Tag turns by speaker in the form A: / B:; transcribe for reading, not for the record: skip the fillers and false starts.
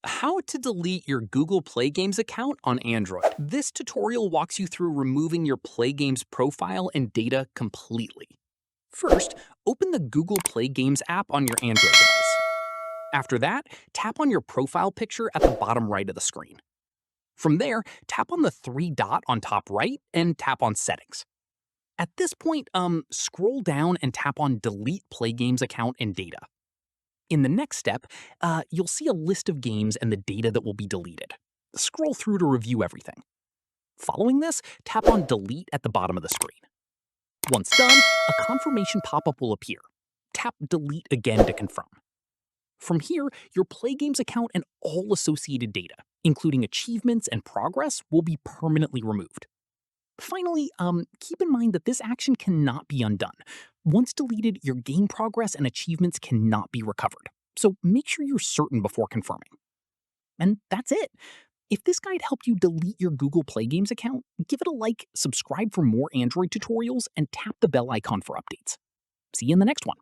A: How to delete your Google Play Games account on Android. This tutorial walks you through removing your Play Games profile and data completely. First, open the Google Play Games app on your Android device. After that, tap on your profile picture at the bottom right of the screen. From there, tap on the three dot on top right and tap on Settings. At this point, scroll down and tap on Delete Play Games account and data. In the next step, you'll see a list of games and the data that will be deleted. Scroll through to review everything. Following this, tap on Delete at the bottom of the screen. Once done, a confirmation pop-up will appear. Tap Delete again to confirm. From here, your Play Games account and all associated data, including achievements and progress, will be permanently removed. Finally, keep in mind that this action cannot be undone. Once deleted, your game progress and achievements cannot be recovered. So make sure you're certain before confirming. And that's it. If this guide helped you delete your Google Play Games account, give it a like, subscribe for more Android tutorials, and tap the bell icon for updates. See you in the next one.